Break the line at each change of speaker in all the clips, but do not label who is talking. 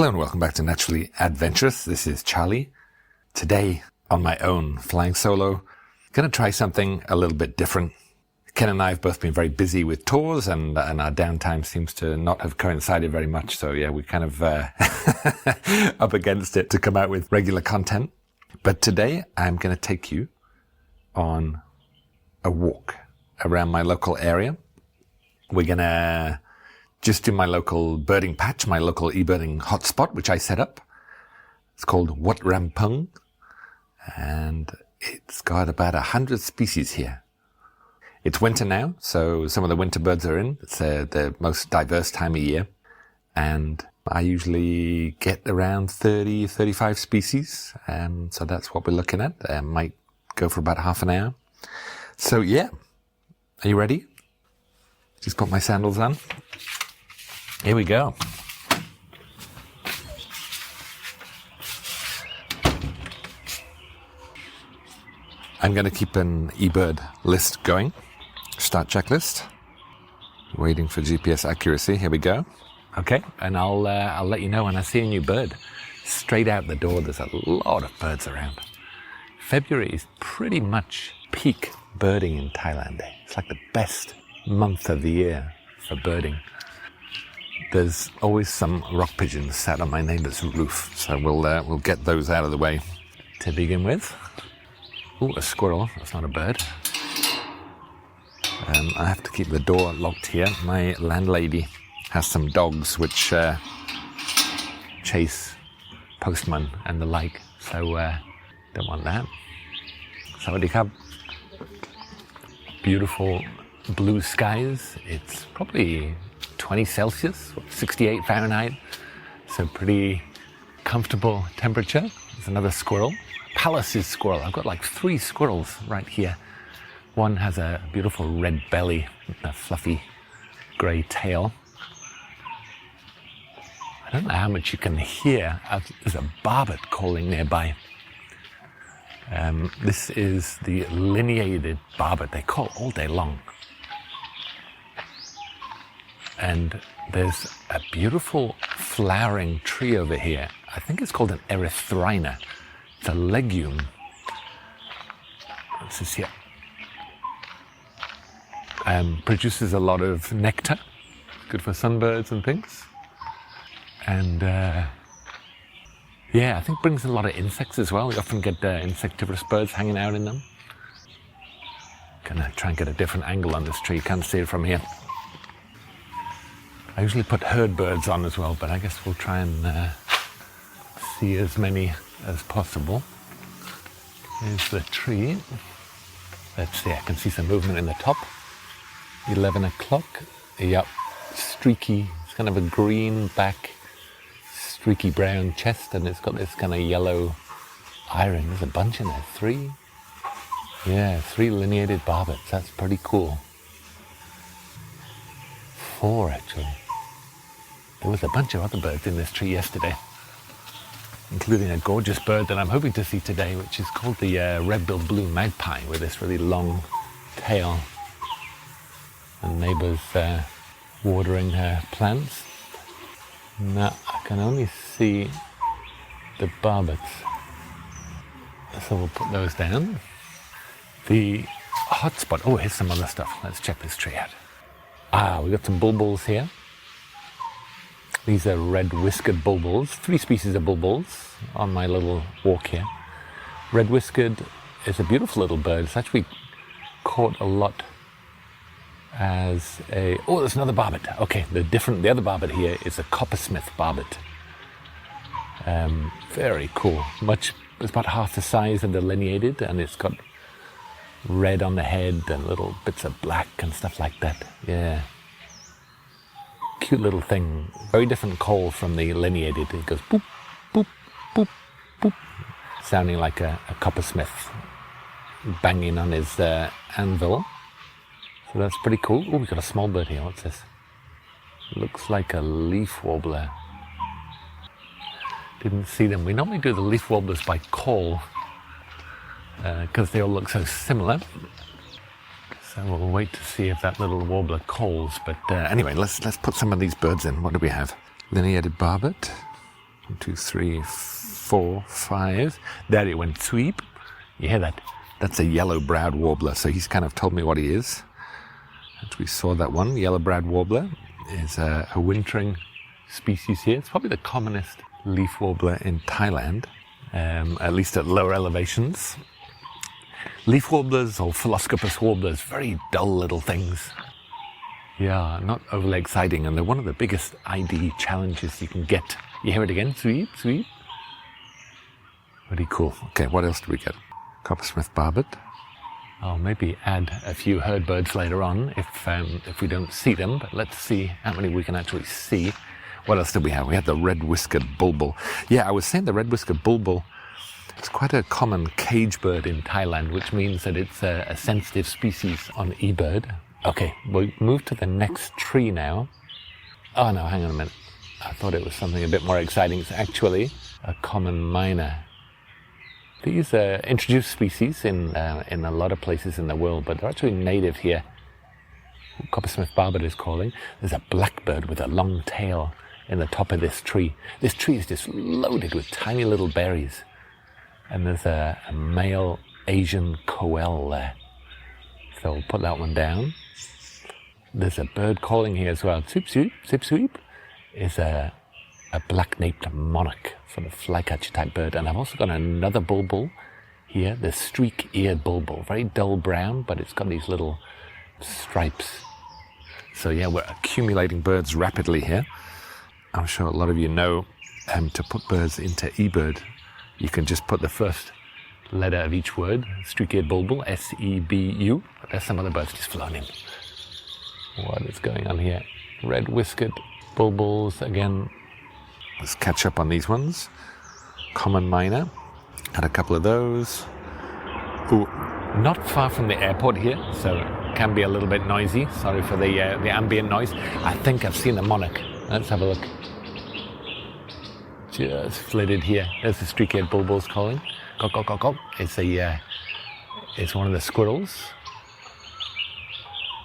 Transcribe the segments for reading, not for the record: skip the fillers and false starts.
Hello and welcome back to Naturally Adventurous. This is Charlie. Today, on my own, flying solo, going to try something a little bit different. Ken and I have both been very busy with tours and our downtime seems to not have coincided very much. So yeah, we're kind of up against it to come out with regular content. But today, I'm going to take you on a walk around my local area. We're going to just do my local birding patch, my local ebirding hotspot, which I set up. It's called Wat Rampong, and it's got about 100 species here. It's winter now, so some of the winter birds are in. It's the most diverse time of year, and I usually get around 30, 35 species, so that's what we're looking at. Might go for about half an hour. So yeah, are you ready? Just put my sandals on. Here we go. I'm going to keep an eBird list going. Start checklist. Waiting for GPS accuracy. Here we go. Okay, and I'll let you know when I see a new bird. Straight out the door, there's a lot of birds around. February is pretty much peak birding in Thailand. It's like the best month of the year for birding. There's always some rock pigeons sat on my neighbour's roof, so we'll get those out of the way to begin with. Ooh, a squirrel. That's not a bird. I have to keep the door locked here. My landlady has some dogs which chase postmen and the like, so don't want that. Sawadee krap. Beautiful blue skies. It's probably 20 Celsius, 68 Fahrenheit, so pretty comfortable temperature. There's another squirrel. Pallas's squirrel. I've got like 3 squirrels right here. One has a beautiful red belly with a fluffy grey tail. I don't know how much you can hear. There's a barbet calling nearby. This is the Lineated Barbet. They call all day long. And there's a beautiful flowering tree over here. I think it's called an erythrina. It's a legume. What's this here? Produces a lot of nectar. Good for sunbirds and things. And yeah, I think brings a lot of insects as well. We often get insectivorous birds hanging out in them. Gonna try and get a different angle on this tree. Can't see it from here. I usually put herd birds on as well, but I guess we'll try and see as many as possible. Here's the tree. Let's see, I can see some movement in the top. 11 o'clock. Yep, streaky. It's kind of a green back, streaky brown chest, and it's got this kind of yellow iron. There's a bunch in there. 3? Yeah, 3 lineated barbets. That's pretty cool. 4 actually. There was a bunch of other birds in this tree yesterday, including a gorgeous bird that I'm hoping to see today, which is called the red-billed blue magpie, with this really long tail. And neighbours watering her plants. Now I can only see the barbets, so we'll put those down. The hotspot. Oh, here's some other stuff. Let's check this tree out. We've got some bulbuls here. These are red-whiskered bulbuls. 3 species of bulbuls on my little walk here. Red-whiskered is a beautiful little bird. It's actually caught a lot as a... Oh, there's another barbet. Okay, the other barbet here is a coppersmith barbet. Very cool. It's about half the size of the lineated, and it's got red on the head and little bits of black and stuff like that. Yeah. Cute little thing. Very different call from the lineated. It goes boop, boop, boop, boop. Sounding like a coppersmith banging on his anvil. So that's pretty cool. Oh, we've got a small bird here. What's this? Looks like a leaf warbler. Didn't see them. We normally do the leaf warblers by call because they all look so similar. So we'll wait to see if that little warbler calls. But anyway, let's put some of these birds in. What do we have? Lineated barbet. 1, 2, 3, 4, 5. There it went, sweep. You hear that? That's a yellow-browed warbler, so he's kind of told me what he is. And we saw that one. Yellow-browed warbler is a wintering species here. It's probably the commonest leaf warbler in Thailand, at least at lower elevations. Leaf warblers or Phylloscopus warblers, very dull little things. Yeah, not overly exciting, and they're one of the biggest ID challenges you can get. You hear it again? Sweep, sweep. Pretty cool. Okay, what else do we get? Coppersmith barbet. I'll maybe add a few herd birds later on if we don't see them, but let's see how many we can actually see. What else did we have? We had the Red-whiskered Bulbul. Yeah, I was saying the Red-whiskered Bulbul is quite a common cage bird in Thailand, which means that it's a sensitive species on ebird. Okay, we'll move to the next tree now. Oh no, hang on a minute. I thought it was something a bit more exciting. It's actually a common myna. These are introduced species in a lot of places in the world, but they're actually native here. Coppersmith barbet is calling. There's a blackbird with a long tail in the top of this tree. This tree is just loaded with tiny little berries. And there's a male Asian Koel there. So we'll put that one down. There's a bird calling here as well. Swoop, swoop, swoop, swoop is a black-naped monarch, sort of flycatcher type bird. And I've also got another bulbul here, the streak-eared bulbul. Very dull brown, but it's got these little stripes. So yeah, we're accumulating birds rapidly here. I'm sure a lot of you know to put birds into ebird, you can just put the first letter of each word, streak-eared bulbul, S-E-B-U. But there's some other birds just flown in. What is going on here? Red-whiskered bulbuls again. Let's catch up on these ones. Common myna. Had a couple of those. Ooh, not far from the airport here, so it can be a little bit noisy. Sorry for the ambient noise. I think I've seen the monarch. Let's have a look. Just flitted here. There's the streak-eared bulbuls calling. Gok, gok, gok, gok. It's one of the squirrels.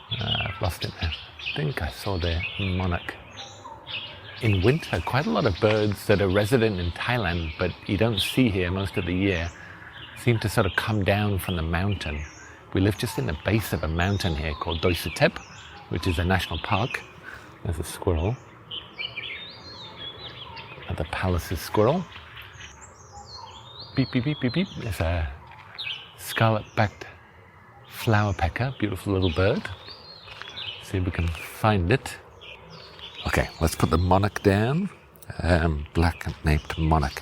I've lost it now. I think I saw the monarch. In winter, quite a lot of birds that are resident in Thailand, but you don't see here most of the year, seem to sort of come down from the mountain. We live just in the base of a mountain here called Doi Suthep, which is a national park. There's a squirrel. The Pallas's squirrel. Beep, beep, beep, beep, beep. There's a scarlet-backed flower pecker, beautiful little bird. See if we can find it. Okay, let's put the monarch down. Black-naped monarch.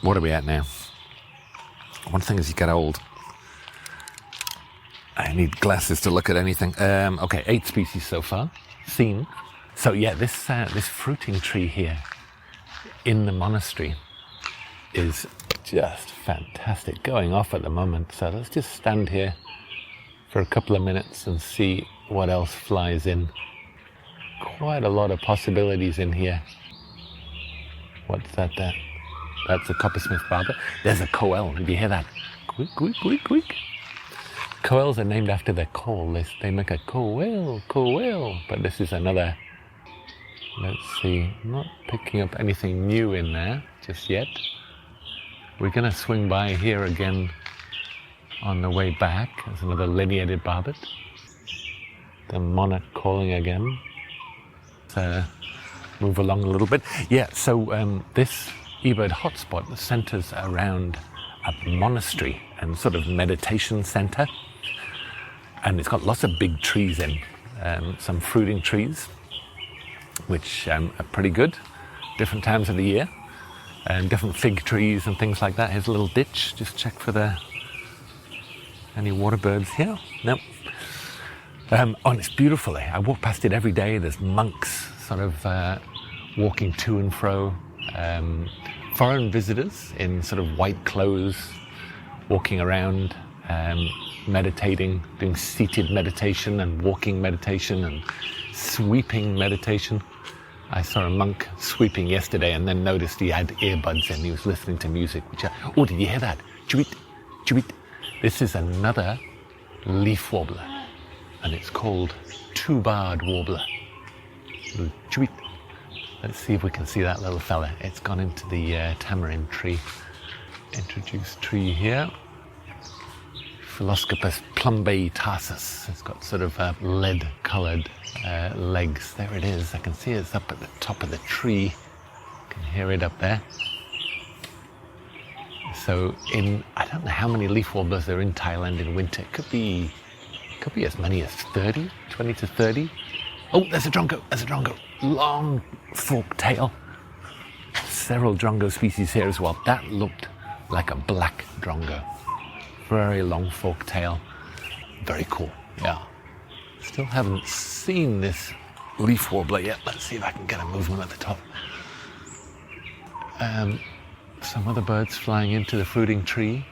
What are we at now? One thing is you get old. I need glasses to look at anything. Okay, 8 species so far seen. So yeah, this fruiting tree here in the monastery is just fantastic, going off at the moment. So let's just stand here for a couple of minutes and see what else flies in. Quite a lot of possibilities in here. What's that there? That's a Coppersmith barbet. There's a Koel. Did you hear that? Quick, quick, quick, quick. Koels are named after their call. They make a Koel, Koel. But this is another. Let's see. Not picking up anything new in there just yet. We're going to swing by here again on the way back. There's another Lineated Barbet. The monarch calling again. Move along a little bit. Yeah, so this ebird hotspot centers around a monastery and sort of meditation center. And it's got lots of big trees in, some fruiting trees, which are pretty good, different times of the year, and different fig trees and things like that. Here's a little ditch, just check for any water birds here. Nope. And it's beautiful. I walk past it every day. There's monks sort of walking to and fro, foreign visitors in sort of white clothes, walking around, meditating, doing seated meditation and walking meditation and sweeping meditation. I saw a monk sweeping yesterday and then noticed he had earbuds and he was listening to music. Oh, did you hear that? Chewit, chewit. This is another leaf warbler, and it's called two-barred warbler. Chewit, Let's see if we can see that little fella. It's gone into the tamarind tree. Introduced tree here. Philoscopus plumbae tarsus. It's got sort of lead-coloured legs. There it is. I can see it's up at the top of the tree. You can hear it up there. So I don't know how many leaf warblers there are in Thailand in winter. It could be as many as 30, 20 to 30. Oh, there's a drongo. Long forked tail. Several drongo species here as well. That looked like a black drongo. Very long forked tail. Very cool. Yeah. Still haven't seen this leaf warbler yet. Let's see if I can get a movement at the top. Some other birds flying into the fruiting tree.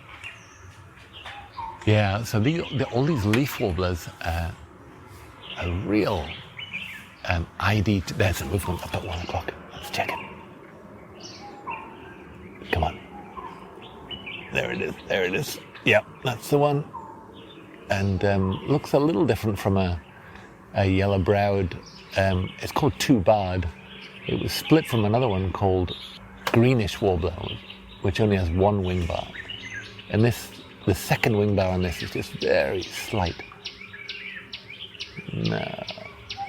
Yeah, so all these leaf warblers are a real ID. There's a movement up at 1 o'clock. Let's check it. Come on. There it is. Yeah, that's the one. And looks a little different from a yellow-browed, it's called two-barred. It was split from another one called greenish warbler, which only has one wing bar. And the second wing bar on this is just very slight. No,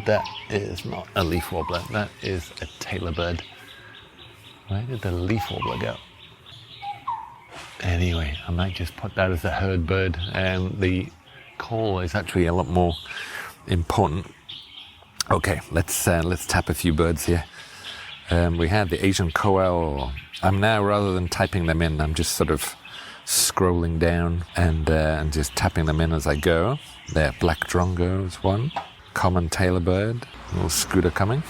that is not a leaf warbler. That is a tailor bird. Where did the leaf warbler go? Anyway, I might just put that as a herd bird. The call is actually a lot more important. Okay, let's tap a few birds here. We had the Asian Koel. I'm now, rather than typing them in, I'm just sort of scrolling down and just tapping them in as I go. There, black drongo is one. Common tailor bird. Little scooter coming.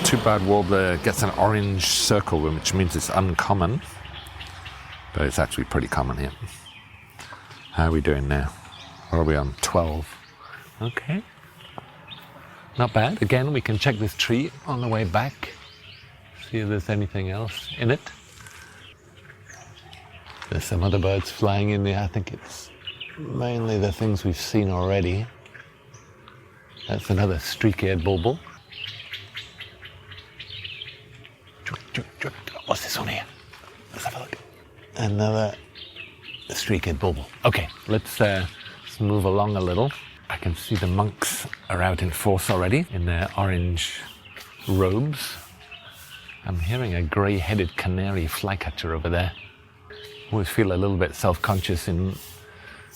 Two-barred warbler gets an orange circle, which means it's uncommon. But it's actually pretty common here. How are we doing now? What are we on? 12. Okay. Not bad. Again, we can check this tree on the way back. See if there's anything else in it. There's some other birds flying in there. I think it's mainly the things we've seen already. That's another streak-eared bulbul. What's this one here? Let's have a look. Another streak-eared bulbul. Okay, let's move along a little. I can see the monks are out in force already in their orange robes. I'm hearing a grey-headed Canary-flycatcher over there. Always feel a little bit self-conscious in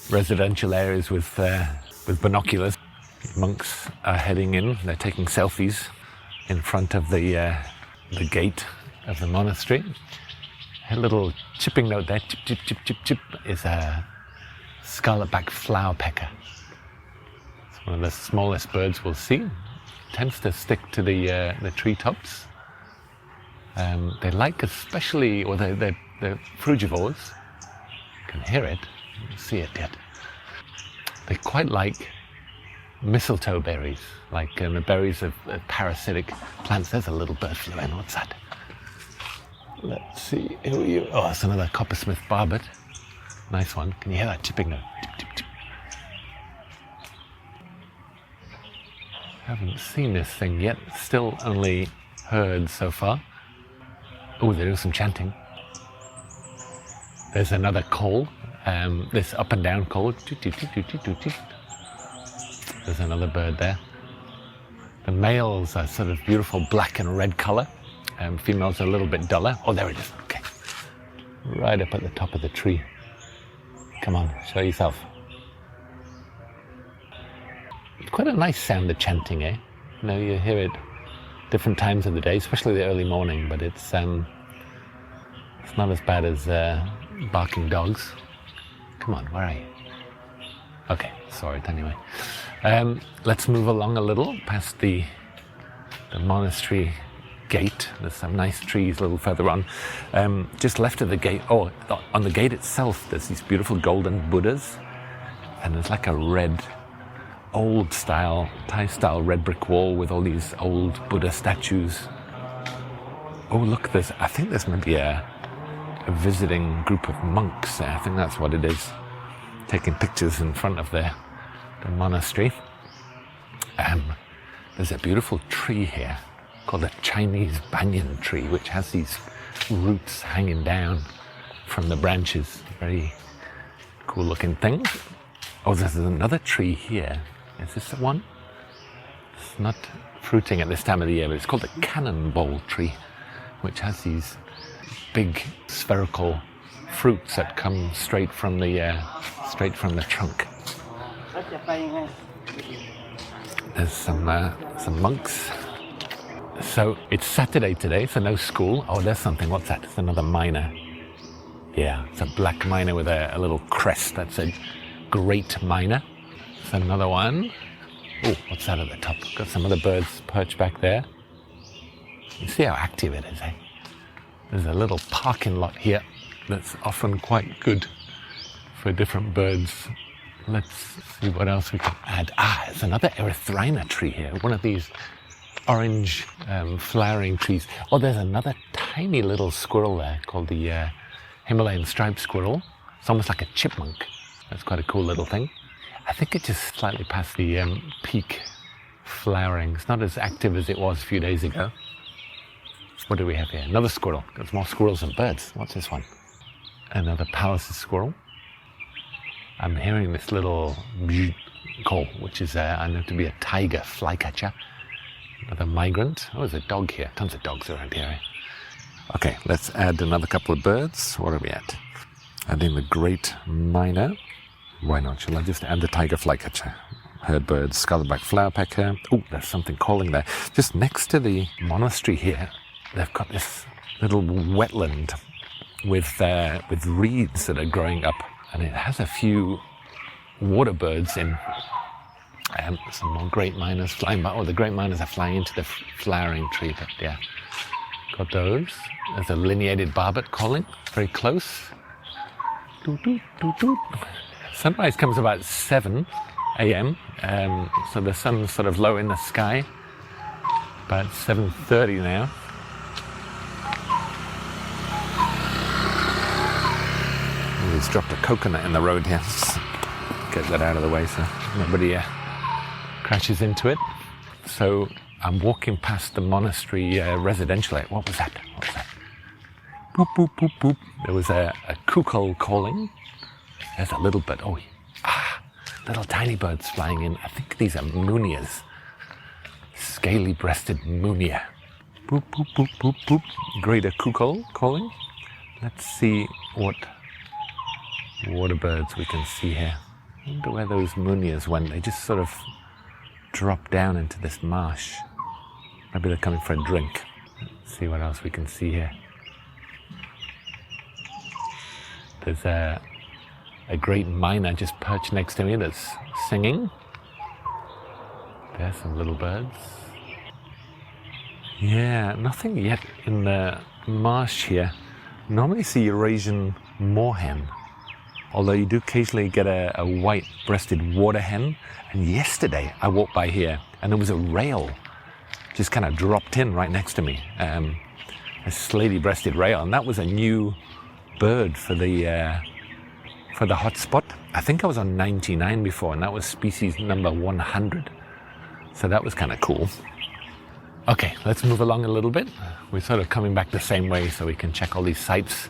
residential areas with binoculars. Monks are heading in. They're taking selfies in front of the gate of the monastery. A little chipping note there. Chip, chip, chip, chip, chip is a scarlet-backed flower pecker. It's one of the smallest birds we'll see. Tends to stick to the treetops. They like especially, or they're frugivores. You can hear it, you don't see it yet. They quite like mistletoe berries, like the berries of parasitic plants. There's a little bird flew in. What's that? Let's see. Who are you? Oh, it's another coppersmith barbet. Nice one. Can you hear that chipping note? Chip, chip, chip. Haven't seen this thing yet. Still only heard so far. Oh, they're doing some chanting. There's another call. This up and down call. There's another bird there. The males are sort of beautiful black and red colour. Females are a little bit duller. Oh, there it is. Okay. Right up at the top of the tree. Come on, show yourself. It's quite a nice sound, the chanting, eh? You know, you hear it different times of the day, especially the early morning, but it's not as bad as barking dogs. Come on, where are you? Okay, saw it anyway. Let's move along a little past the monastery gate. There's some nice trees a little further on. Just left of the gate, on the gate itself, there's these beautiful golden Buddhas, and there's like a red, old style, Thai style red brick wall with all these old Buddha statues. Oh, look, I think there's maybe a visiting group of monks there. I think that's what it is. Taking pictures in front of the monastery. There's a beautiful tree here called the Chinese banyan tree, which has these roots hanging down from the branches. Very cool looking thing. Oh, there's another tree here. Is this the one? It's not fruiting at this time of the year, but it's called the cannonball tree, which has these big spherical fruits that come straight from the trunk. There's some monks. So it's Saturday today, so no school. Oh, there's something. What's that? It's another miner. Yeah, it's a black miner with a little crest. That's a great miner. It's another one. Oh, what's that at the top? Got some other birds perched back there. You see how active it is, eh? There's a little parking lot here that's often quite good for different birds. Let's see what else we can add. There's another erythrina tree here. One of these orange flowering trees. Oh, there's another tiny little squirrel there called the Himalayan striped squirrel. It's almost like a chipmunk. That's quite a cool little thing. I think it's just slightly past the peak flowering. It's not as active as it was a few days ago. What do we have here? Another squirrel. There's more squirrels than birds. What's this one? Another Pallas's squirrel. I'm hearing this little call, which is I know to be a tiger flycatcher. Another migrant. Oh, there's a dog here. Tons of dogs around here. Okay, let's add another couple of birds. What are we at? Adding the great myna. Why not? Shall I just add the tiger flycatcher? Heard birds, scarlet-back flowerpecker. Oh, there's something calling there. Just next to the monastery here, they've got this little wetland with reeds that are growing up, and it has a few water birds in. Some more great miners flying by. Oh, the great miners are flying into the flowering tree, but yeah, got those. There's a lineated barbet calling, very close. Doot, doot, doot, doot. Sunrise comes about 7 a.m., so the sun's sort of low in the sky. About 7:30 now. He's dropped a coconut in the road here. Get that out of the way so nobody crashes into it. So I'm walking past the monastery residential area. What was that? Boop, boop, boop, boop. There was a koel calling. There's a little bird. Oh, little tiny birds flying in. I think these are munias. Scaly-breasted munia. Boop, boop, boop, boop, boop. Greater koel calling. Let's see what water birds we can see here. I wonder where those munias went. They just sort of dropped down into this marsh. Maybe they're coming for a drink. Let's see what else we can see here. There's a great myna just perched next to me that's singing. There's some little birds. Yeah, nothing yet in the marsh here. Normally see Eurasian moorhen, although you do occasionally get a white-breasted water hen. And yesterday I walked by here and there was a rail just kind of dropped in right next to me, a slaty-breasted rail, and that was a new bird for the hotspot. I think I was on 99 before, and that was species number 100. So that was kind of cool. Okay, let's move along a little bit. We're sort of coming back the same way so we can check all these sites,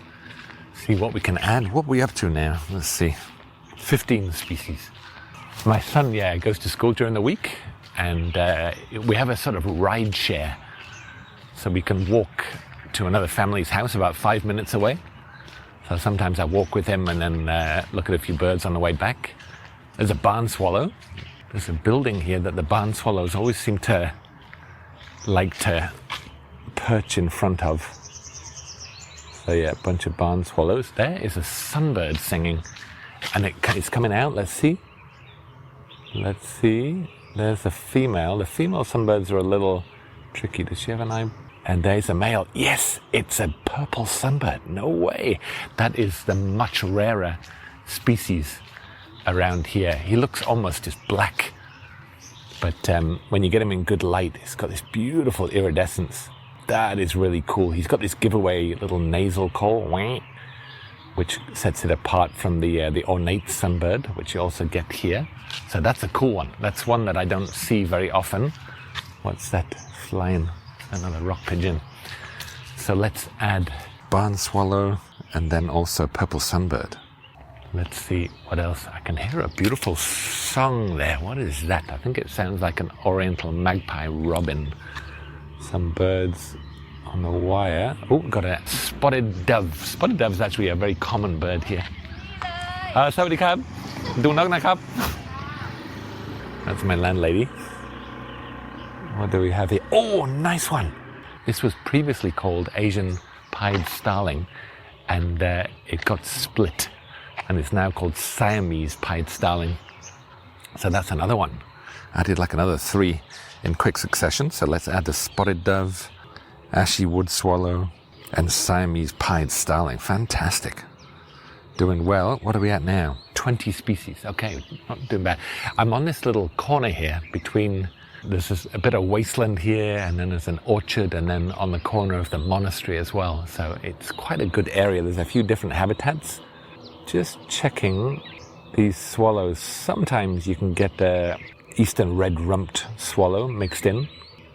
see what we can add. What are we up to now? Let's see. 15 species. My son, goes to school during the week, and we have a sort of ride share. So we can walk to another family's house about 5 minutes away. So sometimes I walk with him and then look at a few birds on the way back. There's a barn swallow. There's a building here that the barn swallows always seem to like to perch in front of. So yeah, a bunch of barn swallows. There is a sunbird singing, and it's coming out. Let's see. Let's see. There's a female. The female sunbirds are a little tricky. Does she have an eye? And there's a male. Yes, it's a purple sunbird. No way. That is the much rarer species around here. He looks almost just black. But when you get him in good light, he's got this beautiful iridescence. That is really cool. He's got this giveaway little nasal call, which sets it apart from the ornate sunbird, which you also get here. So that's a cool one. That's one that I don't see very often. What's that flying? Another rock pigeon. So let's add barn swallow and then also purple sunbird. Let's see what else. I can hear a beautiful song there. What is that? I think it sounds like an oriental magpie robin. Some birds on the wire. Oh, got a spotted dove. Spotted dove is actually a very common bird here. Sawadee krab. Do nok nakap. That's my landlady. What do we have here? Oh, nice one. This was previously called Asian pied starling, and it got split, and it's now called Siamese pied starling. So that's another one. I did like another 3 in quick succession. So let's add the spotted dove, ashy wood swallow, and Siamese pied starling. Fantastic. Doing well. What are we at now? 20 species. Okay, not doing bad. I'm on this little corner here between, there's a bit of wasteland here, and then there's an orchard, and then on the corner of the monastery as well. So it's quite a good area. There's a few different habitats. Just checking these swallows. Sometimes you can get the eastern red-rumped swallow mixed in,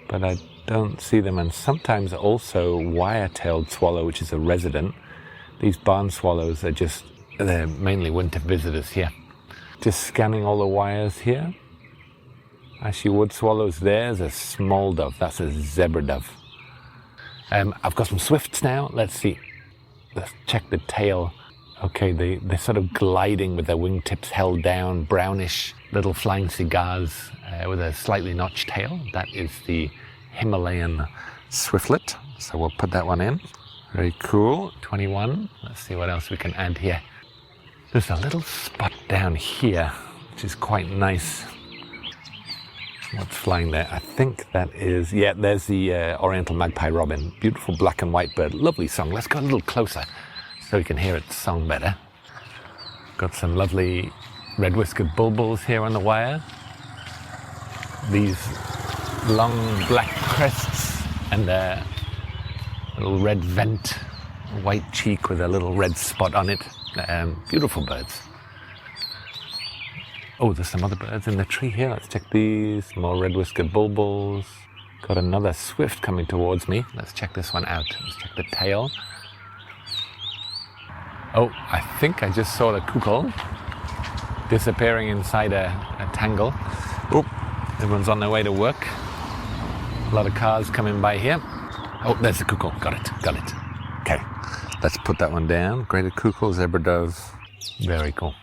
but I don't see them. And sometimes also wire-tailed swallow, which is a resident. These barn swallows are they're mainly winter visitors here. Just scanning all the wires here. Ashy wood swallows, there's a small dove. That's a zebra dove. I've got some swifts now. Let's see. Let's check the tail. Okay, they're sort of gliding with their wingtips held down, brownish little flying cigars with a slightly notched tail. That is the Himalayan swiftlet. So we'll put that one in. Very cool. 21. Let's see what else we can add here. There's a little spot down here, which is quite nice. What's flying there? I think that is, yeah, there's the oriental magpie robin. Beautiful black and white bird. Lovely song. Let's go a little closer so we can hear its song better. Got some lovely red-whiskered bulbuls here on the wire. These long black crests and a little red vent, white cheek with a little red spot on it. Beautiful birds. Oh, there's some other birds in the tree here. Let's check these. More red-whiskered bulbuls. Got another swift coming towards me. Let's check this one out. Let's check the tail. Oh, I think I just saw the Koel disappearing inside a tangle. Oh, everyone's on their way to work. A lot of cars coming by here. Oh, there's the Koel. Got it. Okay, let's put that one down. Grey-headed Koel, zebra dove. Very cool.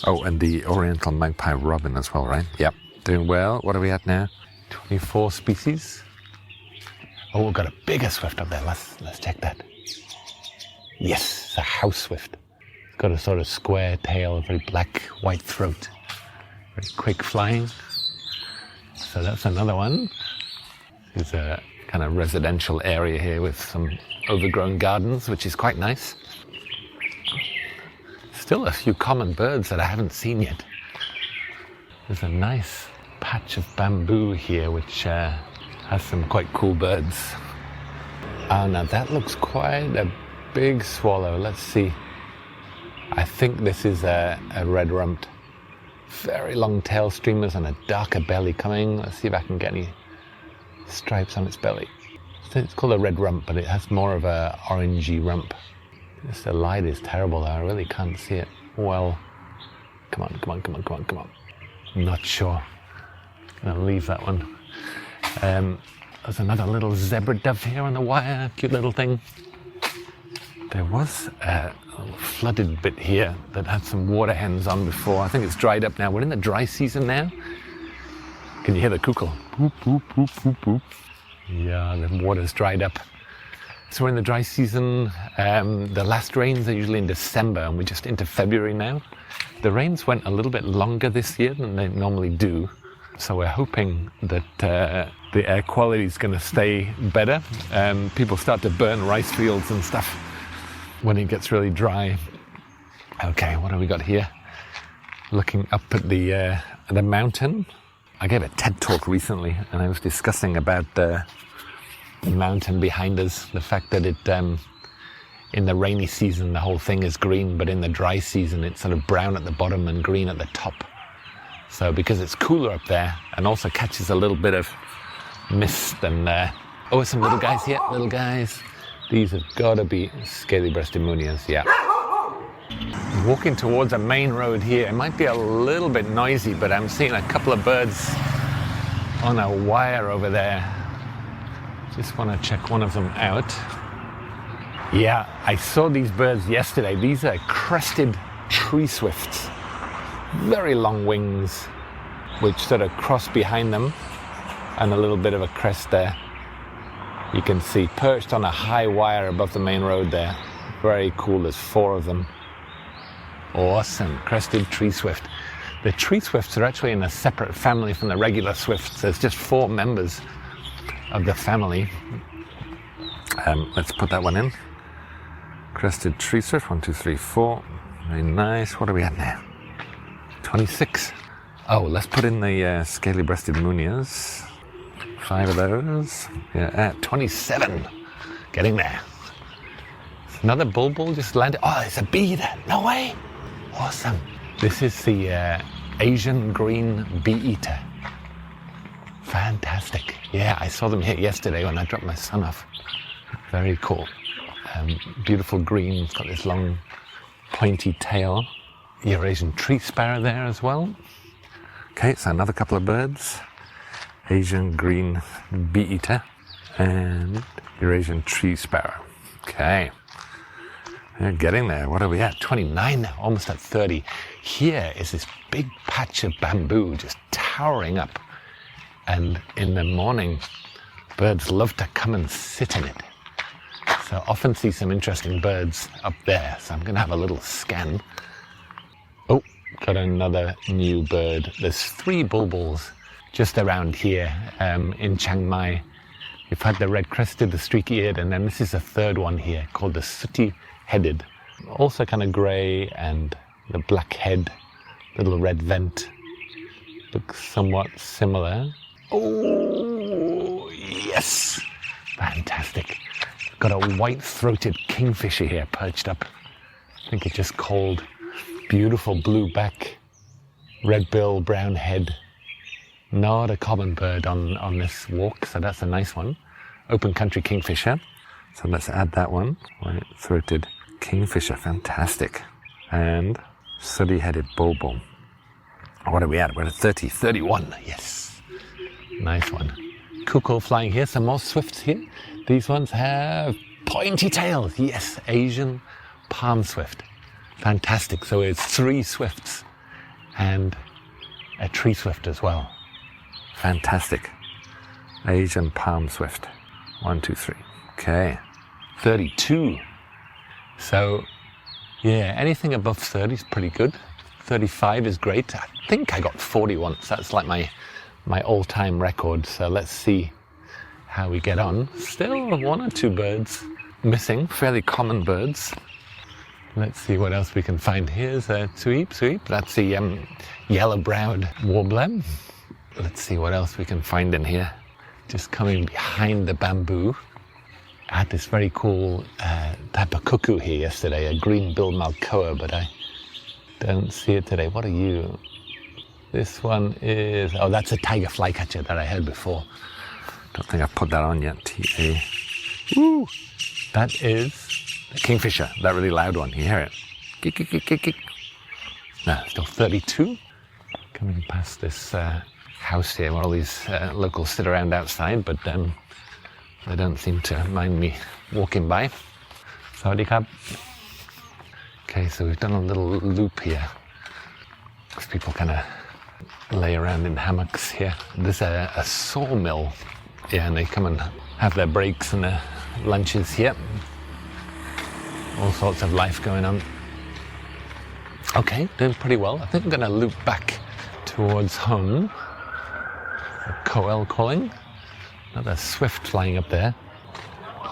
Oh, and the oriental magpie robin as well, right? Yep. Doing well. What are we at now? 24 species. Oh, we've got a bigger swift up there. Let's check that. Yes, it's a house swift. It's got a sort of square tail, a very black, white throat. Very quick flying. So that's another one. There's a kind of residential area here with some overgrown gardens, which is quite nice. Still a few common birds that I haven't seen yet. There's a nice patch of bamboo here which has some quite cool birds. Oh, now that looks quite a big swallow. Let's see. I think this is a red-rumped. Very long tail streamers and a darker belly coming. Let's see if I can get any stripes on its belly. It's called a red rump, but it has more of a orangey rump. The light is terrible though, I really can't see it well. Come on. I'm not sure. I'm gonna leave that one. There's another little zebra dove here on the wire, cute little thing. There was a flooded bit here that had some water hens on before. I think it's dried up now. We're in the dry season now. Can you hear the Koel? Boop, boop, boop, boop, boop. Yeah, the water's dried up. So we're in the dry season. The last rains are usually in December, and we're just into February now. The rains went a little bit longer this year than they normally do. So we're hoping that the air quality is going to stay better. People start to burn rice fields and stuff when it gets really dry. Okay, what have we got here? Looking up at the mountain. I gave a TED talk recently, and I was discussing about the mountain behind us, the fact that it, in the rainy season, the whole thing is green, but in the dry season, it's sort of brown at the bottom and green at the top. So because it's cooler up there, and also catches a little bit of mist and oh, some little guys here, little guys. These have got to be scaly-breasted munias, yeah. Walking towards a main road here. It might be a little bit noisy, but I'm seeing a couple of birds on a wire over there. Just want to check one of them out. Yeah, I saw these birds yesterday. These are crested tree swifts. Very long wings, which sort of cross behind them, and a little bit of a crest there. You can see perched on a high wire above the main road there. Very cool, there's 4 of them. Awesome, crested tree swift. The tree swifts are actually in a separate family from the regular swifts. There's just 4 members of the family. Let's put that one in. Crested tree swift, 1, 2, 3, 4. Very nice. What are we at now? 26. Oh, let's put in the scaly-breasted munias. 5 of those. Yeah, at 27. Getting there. Another bulbul just landed. Oh, it's a bee there. No way. Awesome. This is the Asian green bee eater. Fantastic. Yeah, I saw them here yesterday when I dropped my son off. Very cool. Beautiful green. It's got this long, pointy tail. Eurasian tree sparrow there as well. Okay, so another couple of birds. Asian green bee eater and Eurasian tree sparrow. Okay. We're getting there. What are we at? 29 now, almost at 30. Here is this big patch of bamboo just towering up. And in the morning, birds love to come and sit in it. So often see some interesting birds up there. So I'm going to have a little scan. Oh, got another new bird. There's 3 bulbuls just around here in Chiang Mai. We've had the red-crested, the streaky-eared, and then this is a 3rd one here called the sooty-headed. Also kind of grey, and the black head, little red vent. Looks somewhat similar. Oh, yes! Fantastic. Got a white-throated kingfisher here perched up. I think it just called. Beautiful blue back, red bill, brown head. Not a common bird on this walk, so that's a nice one. Open country kingfisher. So let's add that one. White-throated kingfisher, fantastic. And sooty-headed bulbul. What are we at? We're at 30, 31, yes. Nice one. Cuckoo flying here, some more swifts here. These ones have pointy tails, yes, Asian palm swift. Fantastic, so it's 3 swifts and a tree swift as well. Fantastic. Asian palm swift. 1, 2, 3. Okay. 32. So, yeah, anything above 30 is pretty good. 35 is great. I think I got 40 once. That's like my all-time record. So let's see how we get on. Still 1 or 2 birds missing, fairly common birds. Let's see what else we can find. Here's a sweep. That's the Yellow-browed Warbler. Let's see what else we can find in here. Just coming behind the bamboo. I had this very cool type of cuckoo here yesterday, a green-billed malkoa, but I don't see it today. What are you? This one is, oh, that's a tiger flycatcher that I heard before. Don't think I've put that on yet. T-A. Woo! That is the kingfisher, that really loud one. You hear it? Kick, kick, kick, kick, kick. No, still 32. Coming past this house here where all these locals sit around outside, but they don't seem to mind me walking by. Sawadee krap. Okay, so we've done a little loop here. Because people kind of lay around in hammocks here. There's a sawmill. Yeah, and they come and have their breaks and their lunches here. All sorts of life going on. Okay, doing pretty well. I think I'm going to loop back towards home. A Koel calling. Another swift flying up there.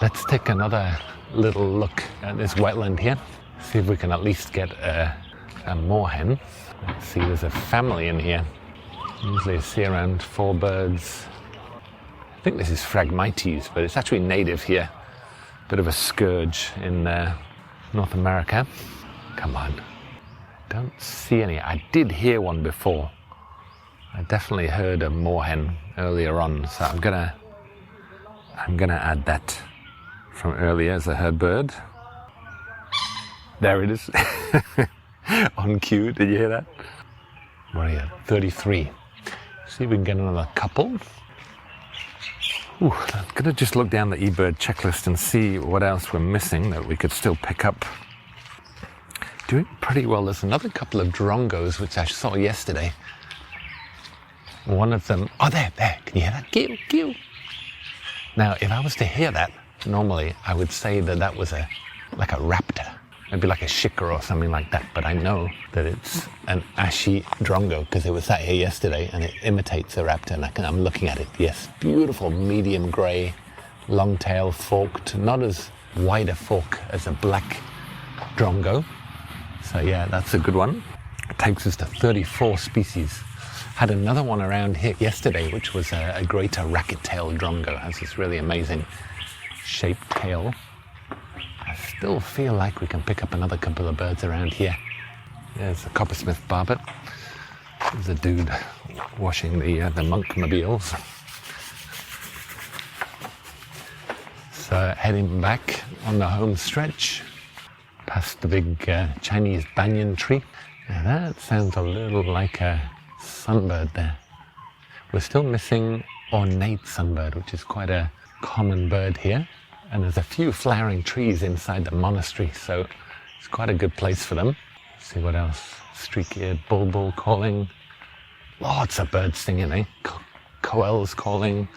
Let's take another little look at this wetland here. See if we can at least get a moorhen. Let's see, there's a family in here. Usually I see around 4 birds. I think this is Phragmites, but it's actually native here. Bit of a scourge in North America. Come on. Don't see any. I did hear one before. I definitely heard a moorhen earlier on, so I'm gonna I'm going to add that from earlier as a herd bird. There it is. On cue. Did you hear that? What are you? 33. See if we can get another couple. Ooh, I'm going to just look down the ebird checklist and see what else we're missing that we could still pick up. Doing pretty well. There's another couple of drongos which I saw yesterday. One of them, oh there, can you hear that? Keel, keel. Now, if I was to hear that, normally I would say that that was like a raptor. Maybe like a shikar or something like that, but I know that it's an ashy drongo because it was sat here yesterday and it imitates a raptor, and I'm looking at it. Yes, beautiful medium grey, long tail, forked, not as wide a fork as a black drongo. So yeah, that's a good one. It takes us to 34 species. Had another one around here yesterday, which was a greater racket-tailed drongo. Has this really amazing shaped tail. I still feel like we can pick up another couple of birds around here. There's a coppersmith barbet. There's a dude washing the monk-mobiles. So heading back on the home stretch, past the big Chinese banyan tree. Now that sounds a little like a sunbird there. We're still missing ornate sunbird, which is quite a common bird here. And there's a few flowering trees inside the monastery, so it's quite a good place for them. Let's see what else. Streak-eared bulbul calling. Lots of birds singing, eh? Koels calling.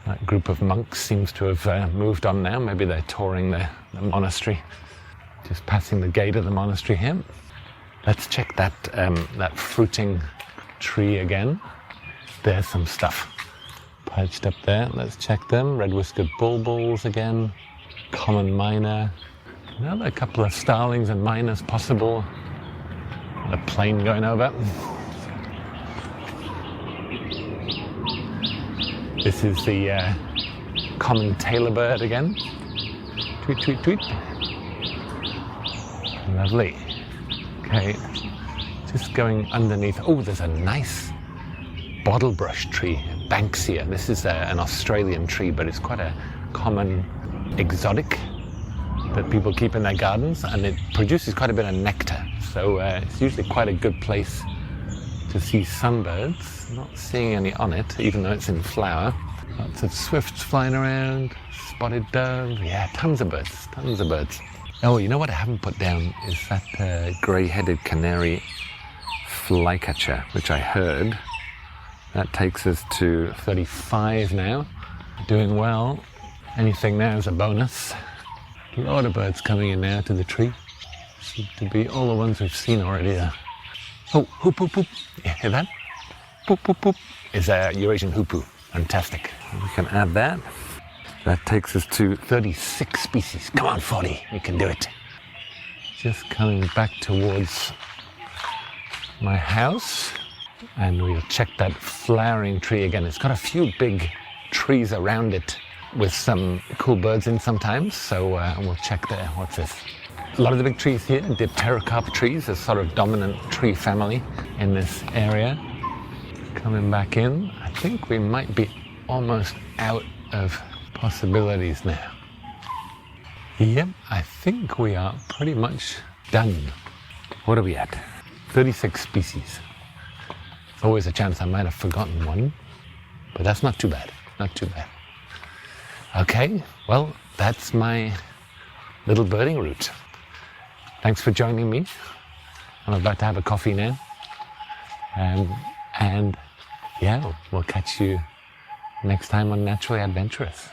That group of monks seems to have moved on now. Maybe they're touring the monastery. Just passing the gate of the monastery here. Let's check that that fruiting tree again. There's some stuff perched up there. Let's check them. Red-whiskered Bulbuls again. Common myna. Another couple of starlings and mynas possible. A plane going over. This is the common tailor bird again. Tweet, tweet, tweet. Lovely. Okay, just going underneath. Oh, there's a nice bottlebrush tree, Banksia. This is an Australian tree, but it's quite a common exotic that people keep in their gardens, and it produces quite a bit of nectar. So it's usually quite a good place to see sunbirds. Not seeing any on it, even though it's in flower. Lots of swifts flying around, spotted dove. Yeah, tons of birds, tons of birds. Oh, you know what I haven't put down is that Grey-headed Canary-flycatcher, which I heard. That takes us to 35 now. Doing well. Anything now is a bonus. A lot of birds coming in now to the tree. Seem to be all the ones we've seen already there. Oh, hoop, hoop, hoop. You hear that? Poop, poop, poop. Is a Eurasian hoopoo. Fantastic. We can add that. That takes us to 36 species. Come on, 40. You can do it. Just coming back towards my house. And we'll check that flowering tree again. It's got a few big trees around it with some cool birds in sometimes. So we'll check there. What's this? A lot of the big trees here, dipterocarp trees, a sort of dominant tree family in this area. Coming back in. I think we might be almost out of possibilities now. Yep, I think we are pretty much done. What are we at? 36 species. There's always a chance I might have forgotten one, but that's not too bad, not too bad. Okay, well, that's my little birding route. Thanks for joining me. I'm about to have a coffee now. And yeah, we'll catch you next time on Naturally Adventurous.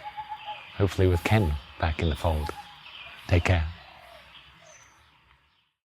Hopefully with Ken back in the fold. Take care.